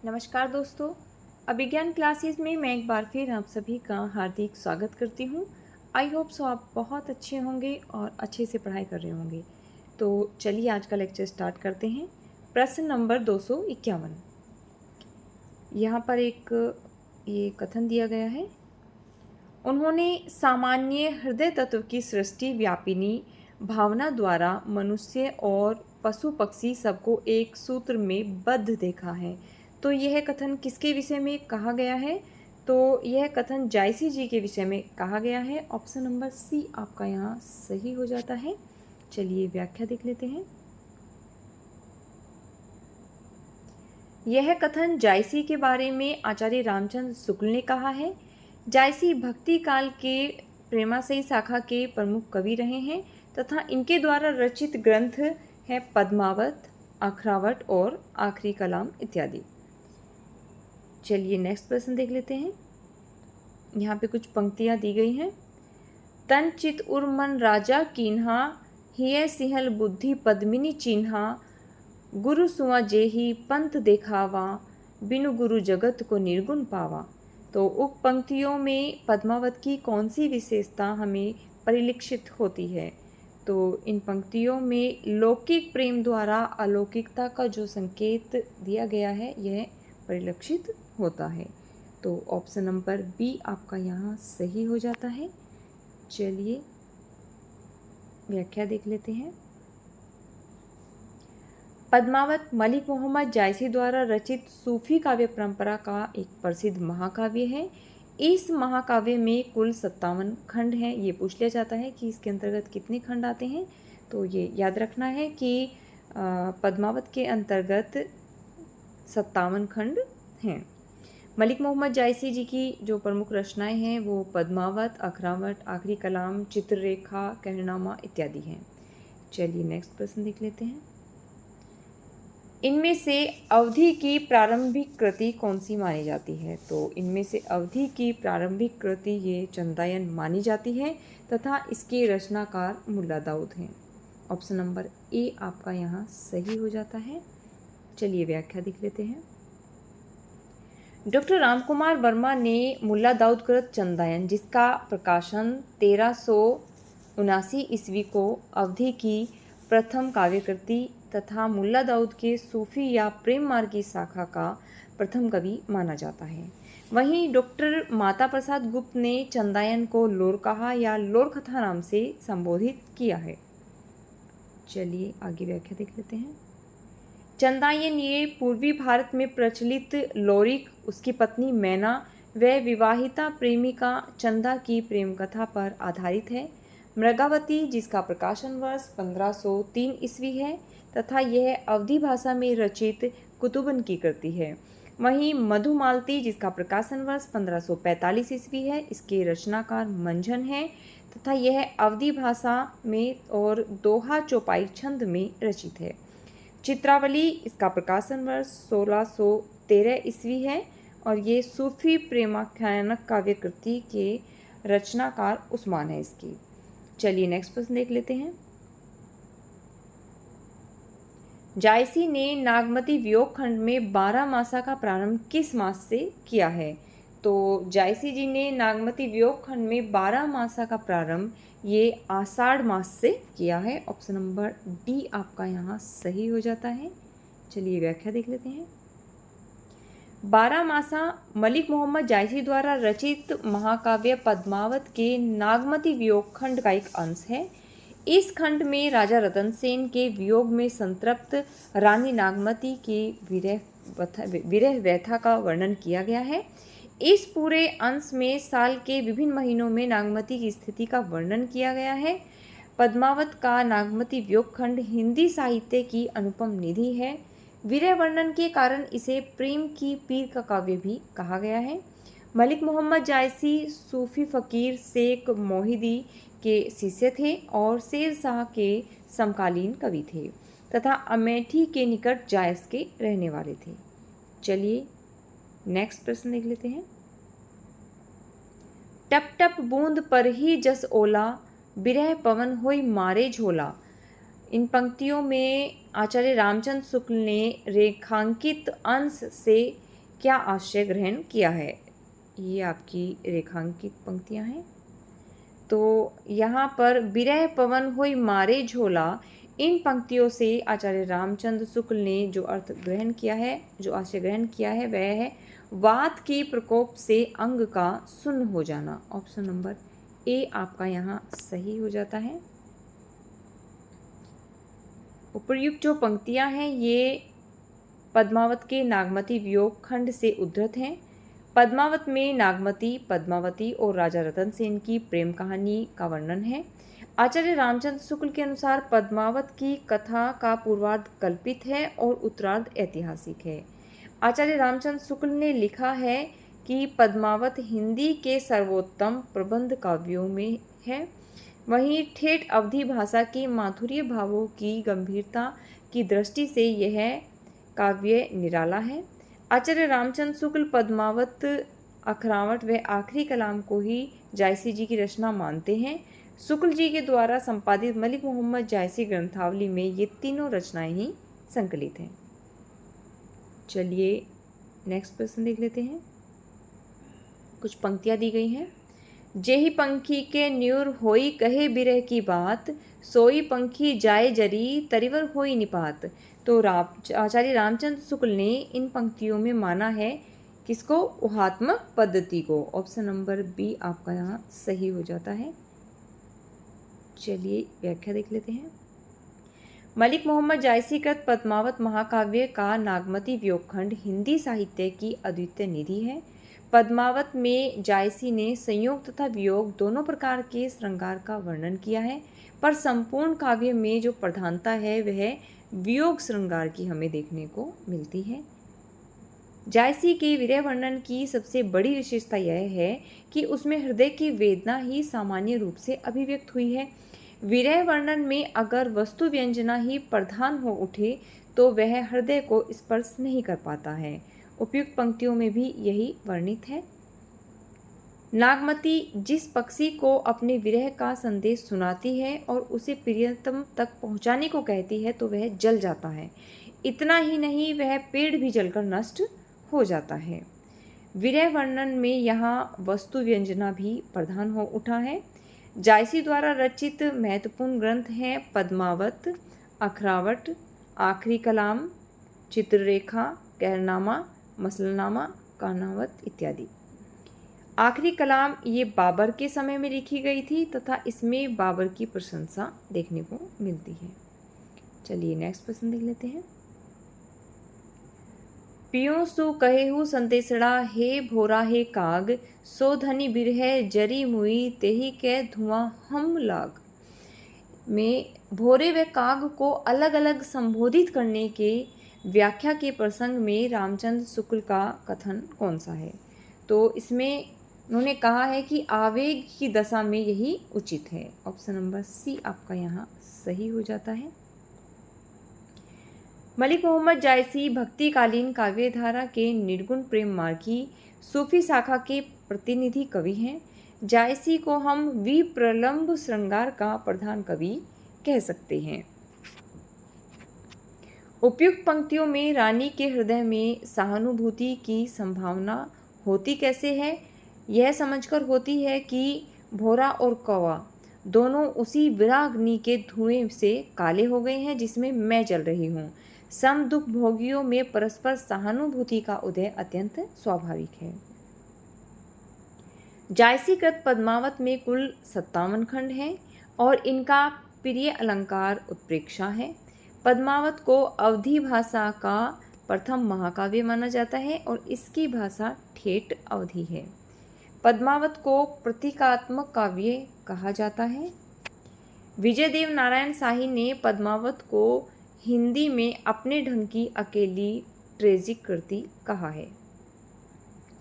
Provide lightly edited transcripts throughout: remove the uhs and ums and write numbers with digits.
नमस्कार दोस्तों। अभिज्ञान क्लासेस में मैं एक बार फिर आप सभी का हार्दिक स्वागत करती हूँ। आई होप सो आप बहुत अच्छे होंगे और अच्छे से पढ़ाई कर रहे होंगे। तो चलिए आज का लेक्चर स्टार्ट करते हैं। प्रश्न नंबर 251। यहाँ पर एक ये कथन दिया गया है। उन्होंने सामान्य हृदय तत्व की सृष्टि व्यापिनी भावना द्वारा मनुष्य और पशु पक्षी सबको एक सूत्र में बद्ध देखा है। तो यह कथन किसके विषय में कहा गया है? तो यह कथन जायसी जी के विषय में कहा गया है। ऑप्शन नंबर सी आपका यहाँ सही हो जाता है। चलिए व्याख्या देख लेते हैं। यह कथन जायसी के बारे में आचार्य रामचंद्र शुक्ल ने कहा है। जायसी भक्ति काल के प्रेमाशयी शाखा के प्रमुख कवि रहे हैं तथा इनके द्वारा रचित ग्रंथ है पद्मावत, अखरावट और आखिरी कलाम इत्यादि। चलिए नेक्स्ट प्रश्न देख लेते हैं। यहाँ पे कुछ पंक्तियाँ दी गई हैं। तन चित उर मन राजा कीन्हा, हिय सिंहल बुद्धि पद्मिनी चिन्हा, गुरु सुआ जेही पंथ देखावा, बिनु गुरु जगत को निर्गुण पावा। तो उक्त पंक्तियों में पद्मावत की कौन सी विशेषता हमें परिलक्षित होती है? तो इन पंक्तियों में लौकिक प्रेम द्वारा अलौकिकता का जो संकेत दिया गया है यह परिलक्षित होता है। तो ऑप्शन नंबर बी आपका यहाँ सही हो जाता है। चलिए व्याख्या देख लेते हैं। पद्मावत मलिक मोहम्मद जायसी द्वारा रचित सूफी काव्य परंपरा का एक प्रसिद्ध महाकाव्य है। इस महाकाव्य में कुल 57 खंड हैं। ये पूछ लिया जाता है कि इसके अंतर्गत कितने खंड आते हैं। तो ये याद रखना है कि पद्मावत के अंतर्गत 57 खंड हैं। मलिक मोहम्मद जायसी जी की जो प्रमुख रचनाएं हैं वो पद्मावत, अखरावट, आखिरी कलाम, चित्ररेखा, कहरनामा इत्यादि हैं। चलिए नेक्स्ट प्रश्न देख लेते हैं। इनमें से अवधि की प्रारंभिक कृति कौन सी मानी जाती है? तो इनमें से अवधि की प्रारंभिक कृति ये चंदायन मानी जाती है तथा इसके रचनाकार मुल्ला दाऊद हैं। ऑप्शन नंबर ए आपका यहाँ सही हो जाता है। चलिए व्याख्या देख लेते हैं। डॉक्टर रामकुमार वर्मा ने मुल्ला दाऊद कृत चंदायन, जिसका प्रकाशन 1379 ईस्वी को अवधि की प्रथम काव्यकृति तथा मुल्ला दाऊद के सूफी या प्रेम मार्ग की शाखा का प्रथम कवि माना जाता है। वहीं डॉक्टर माता प्रसाद गुप्त ने चंदायन को लोरकहा या लोरकथा नाम से संबोधित किया है। चलिए आगे व्याख्या देख लेते हैं। चंदायन ये पूर्वी भारत में प्रचलित लोरिक, उसकी पत्नी मैना व विवाहिता प्रेमिका चंदा की प्रेम कथा पर आधारित है। मृगावती, जिसका प्रकाशन वर्ष 1503 ईस्वी है तथा यह अवधी भाषा में रचित कुतुबन की कृति है। वहीं मधुमालती, जिसका प्रकाशन वर्ष 1545 ईस्वी है, इसके रचनाकार मंझन हैं तथा यह अवधी भाषा में और दोहा चौपाई छंद में रचित है। चित्रावली, इसका प्रकाशन वर्ष 1613 ईस्वी है और ये सूफी प्रेमाख्यानक काव्यकृति के रचनाकार उस्मान है इसकी। चलिए नेक्स्ट प्रश्न देख लेते हैं। जायसी ने नागमती वियोग खंड में 12 मासा का प्रारंभ किस मास से किया है? तो जायसी जी ने नागमती वियोग खंड में 12 मासा का प्रारंभ ये आषाढ़ मास से किया है। ऑप्शन नंबर डी आपका यहाँ सही हो जाता है। चलिए व्याख्या देख लेते हैं। 12 मासा मलिक मोहम्मद जायसी द्वारा रचित महाकाव्य पद्मावत के नागमती वियोग खंड का एक अंश है। इस खंड में राजा रतन सेन के वियोग में संतृप्त रानी नागमती की विरह व्यथा का वर्णन किया गया है। इस पूरे अंश में साल के विभिन्न महीनों में नागमती की स्थिति का वर्णन किया गया है। पद्मावत का नागमती वियोग खंड हिंदी साहित्य की अनुपम निधि है। विरह वर्णन के कारण इसे प्रेम की पीर का काव्य भी कहा गया है। मलिक मोहम्मद जायसी सूफी फ़कीर शेख मोहिदी के शिष्य थे और शेर शाह के समकालीन कवि थे तथा अमेठी के निकट जायस के रहने वाले थे। चलिए नेक्स्ट प्रश्न देख लेते हैं। टप टप बूंद पर ही जस ओला, बिरह पवन होई मारे झोला। इन पंक्तियों में आचार्य रामचंद्र शुक्ल ने रेखांकित अंश से क्या आश्रय ग्रहण किया है। ये आपकी रेखांकित पंक्तियां हैं। तो यहाँ पर विरह पवन होई मारे झोला, इन पंक्तियों से आचार्य रामचंद्र शुक्ल ने जो अर्थ ग्रहण किया है, जो आशय ग्रहण किया है, वह है वात के प्रकोप से अंग का सुन्न हो जाना। ऑप्शन नंबर ए आपका यहाँ सही हो जाता है। उपर्युक्त जो पंक्तियां हैं ये पद्मावत के नागमती वियोग खंड से उद्धृत हैं। पद्मावत में नागमती, पद्मावती और राजा रतन सेन की प्रेम कहानी का वर्णन है। आचार्य रामचंद्र शुक्ल के अनुसार पद्मावत की कथा का पूर्वार्ध कल्पित है और उत्तरार्ध ऐतिहासिक है। आचार्य रामचंद्र शुक्ल ने लिखा है कि पद्मावत हिंदी के सर्वोत्तम प्रबंध काव्यों में है। वहीं ठेठ अवधी भाषा की माधुर्य भावों की गंभीरता की दृष्टि से यह काव्य निराला है। आचार्य रामचंद्र शुक्ल पद्मावत, अखरावट व आखिरी कलाम को ही जायसी जी की रचना मानते हैं। शुक्ल जी के द्वारा संपादित मलिक मोहम्मद जायसी ग्रंथावली में ये तीनों रचनाएं ही संकलित हैं। चलिए नेक्स्ट प्रश्न देख लेते हैं। कुछ पंक्तियां दी गई हैं। जेहि पंखी के न्यूर होई कहे बिरह की बात, सोई पंखी जाए जरी तरिवर होई निपात। तो आचार्य रामचंद्र शुक्ल ने इन पंक्तियों में माना है किसको, ऊहात्मक पद्धति को। ऑप्शन नंबर बी आपका यहाँ सही हो जाता है। चलिए व्याख्या देख लेते हैं। मलिक मोहम्मद जायसी कृत पद्मावत महाकाव्य का नागमती वियोगखंड हिंदी साहित्य की अद्वितीय निधि है। पद्मावत में जायसी ने संयोग तथा वियोग दोनों प्रकार के श्रृंगार का वर्णन किया है, पर संपूर्ण काव्य में जो प्रधानता है वह वियोग श्रृंगार की हमें देखने को मिलती है। जायसी के विरह वर्णन की सबसे बड़ी विशेषता यह है कि उसमें हृदय की वेदना ही सामान्य रूप से अभिव्यक्त हुई है। विरह वर्णन में अगर वस्तु व्यंजना ही प्रधान हो उठे तो वह हृदय को स्पर्श नहीं कर पाता है। उपयुक्त पंक्तियों में भी यही वर्णित है। नागमती जिस पक्षी को अपने विरह का संदेश सुनाती है और उसे प्रियतम तक पहुंचाने को कहती है तो वह जल जाता है। इतना ही नहीं, वह पेड़ भी जलकर नष्ट हो जाता है। विरह वर्णन में यहाँ वस्तु व्यंजना भी प्रधान हो उठा है। जायसी द्वारा रचित महत्वपूर्ण ग्रंथ हैं पद्मावत, अखरावट, आखिरी कलाम, चित्ररेखा, कहरनामा, मसलनामा, कान्हावत इत्यादि। आखिरी कलाम ये बाबर के समय में लिखी गई थी तथा इसमें बाबर की प्रशंसा देखने को मिलती है। चलिए नेक्स्ट प्रश्न देख लेते हैं। पियो सु कहेहु संदेशड़ा, हे भोरा हे काग, सो धनी बिरह जरी मुई, तेही के धुआं हम लाग। में भोरे व काग को अलग अलग संबोधित करने के व्याख्या के प्रसंग में रामचंद्र शुक्ल का कथन कौन सा है। तो इसमें उन्होंने कहा है कि आवेग की दशा में यही उचित है। ऑप्शन नंबर सी आपका यहाँ सही हो जाता है। मलिक मोहम्मद जायसी भक्तिकालीन काव्यधारा के निर्गुण प्रेम मार्ग की सूफी शाखा के प्रतिनिधि कवि हैं। जायसी को हम विप्रलंब श्रृंगार का प्रधान कवि कह सकते हैं। उपयुक्त पंक्तियों में रानी के हृदय में सहानुभूति की संभावना होती कैसे है, यह समझकर होती है कि भोरा और कौवा दोनों उसी विराग्नि के धुएं से काले हो गए हैं जिसमें मैं जल रही हूँ। सम दुख भोगियों में परस्पर सहानुभूति का उदय अत्यंत स्वाभाविक है। जायसी कृत पद्मावत में कुल 57 खंड हैं और इनका प्रिय अलंकार उत्प्रेक्षा है। पद्मावत को अवधी भाषा का प्रथम महाकाव्य माना जाता है और इसकी भाषा ठेठ अवधी है। पद्मावत को प्रतीकात्मक काव्य कहा जाता है। विजयदेव नारायण शाही ने पद्मावत को हिंदी में अपने ढंग की अकेली ट्रेजिक कृति कहा है।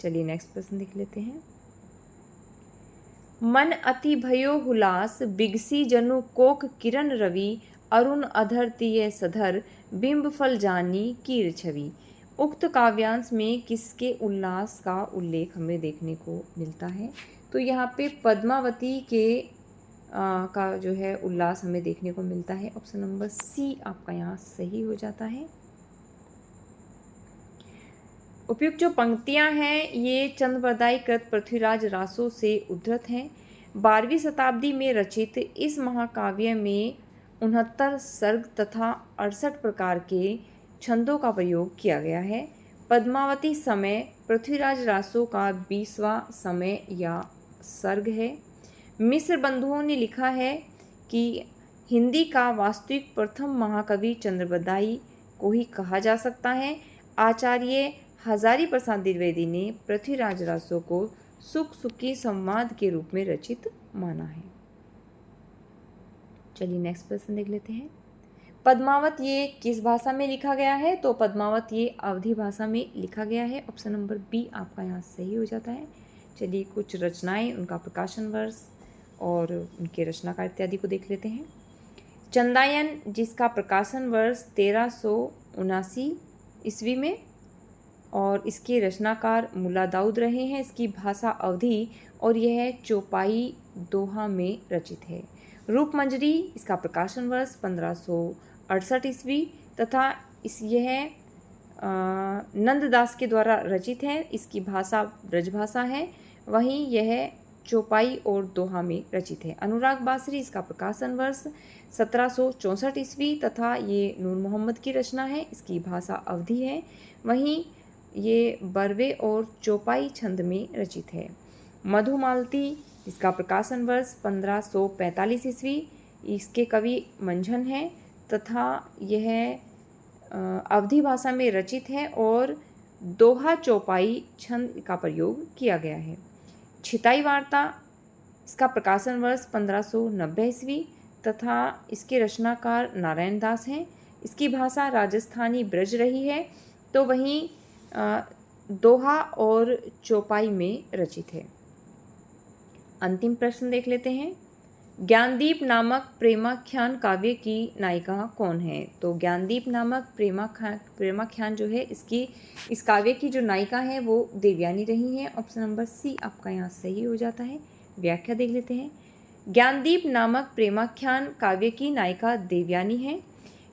चलिए नेक्स्ट प्रश्न देख लेते हैं। मन अति भयो हुलास, बिगसी जनु कोक किरण रवि, अरुण अधर तिय सधर, बिंब फल जानी कीर छवि। उक्त काव्यांश में किसके उल्लास का उल्लेख हमें देखने को मिलता है। तो यहाँ पे पद्मावती के का जो है उल्लास हमें देखने को मिलता है। ऑप्शन नंबर सी आपका यहाँ सही हो जाता है। उपयुक्त जो पंक्तियां हैं ये चंद्रबरदाई कृत पृथ्वीराज रासो से उद्धृत हैं। 12वीं शताब्दी में रचित इस महाकाव्य में 69 सर्ग तथा 68 प्रकार के छंदों का प्रयोग किया गया है। पद्मावती समय पृथ्वीराज रासो का 20वां समय या सर्ग है। मिस्र बंधुओं ने लिखा है कि हिंदी का वास्तविक प्रथम महाकवि चंद्रबरदाई को ही कहा जा सकता है। आचार्य हजारी प्रसाद द्विवेदी ने पृथ्वीराज रासो को सुख सुखी संवाद के रूप में रचित माना है। चलिए नेक्स्ट प्रश्न देख लेते हैं। पद्मावत ये किस भाषा में लिखा गया है? तो पद्मावत ये अवधी भाषा में लिखा गया है। ऑप्शन नंबर बी आपका यहाँ सही हो जाता है। चलिए कुछ रचनाएं, उनका प्रकाशन वर्ष और उनके रचनाकार इत्यादि को देख लेते हैं। चंदायन जिसका प्रकाशन वर्ष 1379 ईस्वी में और इसके रचनाकार मुल्ला दाऊद रहे हैं। इसकी भाषा अवधी और यह चौपाई दोहा में रचित है। रूपमंजरी इसका प्रकाशन वर्ष 1568 ईस्वी तथा यह नंददास के द्वारा रचित है। इसकी भाषा ब्रजभाषा है, वहीं यह चौपाई और दोहा में रचित है। अनुराग बासरी इसका प्रकाशन वर्ष 1764 ईस्वी तथा ये नूर मोहम्मद की रचना है। इसकी भाषा अवधी है, वहीं ये बरवे और चौपाई छंद में रचित है। मधुमालती इसका प्रकाशन वर्ष 1545 ईस्वी, इसके कवि मंझन हैं तथा यह अवधी भाषा में रचित है और दोहा चौपाई छंद का प्रयोग किया गया है। छिताई वार्ता इसका प्रकाशन वर्ष 1590 ईस्वी तथा इसके रचनाकार नारायण दास हैं। इसकी भाषा राजस्थानी ब्रज रही है, तो वहीं दोहा और चौपाई में रचित है। अंतिम प्रश्न देख लेते हैं। ज्ञानदीप नामक प्रेमाख्यान काव्य की नायिका कौन है? तो ज्ञानदीप नामक प्रेमाख्यान जो है इस काव्य की जो नायिका है वो देवयानी रही हैं। ऑप्शन नंबर सी आपका यहाँ सही हो जाता है। व्याख्या देख लेते हैं। ज्ञानदीप नामक प्रेमाख्यान काव्य की नायिका देवयानी है।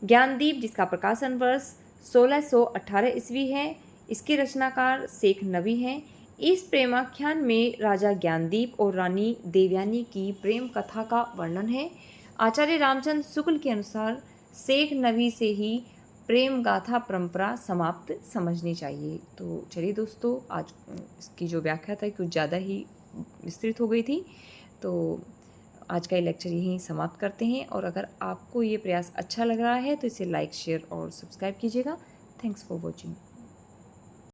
ज्ञानदीप जिसका प्रकाशन वर्ष 1618 ईस्वी है, इसके रचनाकार शेख नबी हैं। इस प्रेमाख्यान में राजा ज्ञानदीप और रानी देवयानी की प्रेम कथा का वर्णन है। आचार्य रामचंद्र शुक्ल के अनुसार शेख नबी से ही प्रेम गाथा परंपरा समाप्त समझनी चाहिए। तो चलिए दोस्तों, आज इसकी जो व्याख्या था कुछ ज़्यादा ही विस्तृत हो गई थी, तो आज का ये लेक्चर यहीं समाप्त करते हैं। और अगर आपको ये प्रयास अच्छा लग रहा है तो इसे लाइक, शेयर और सब्सक्राइब कीजिएगा। Thanks for watching.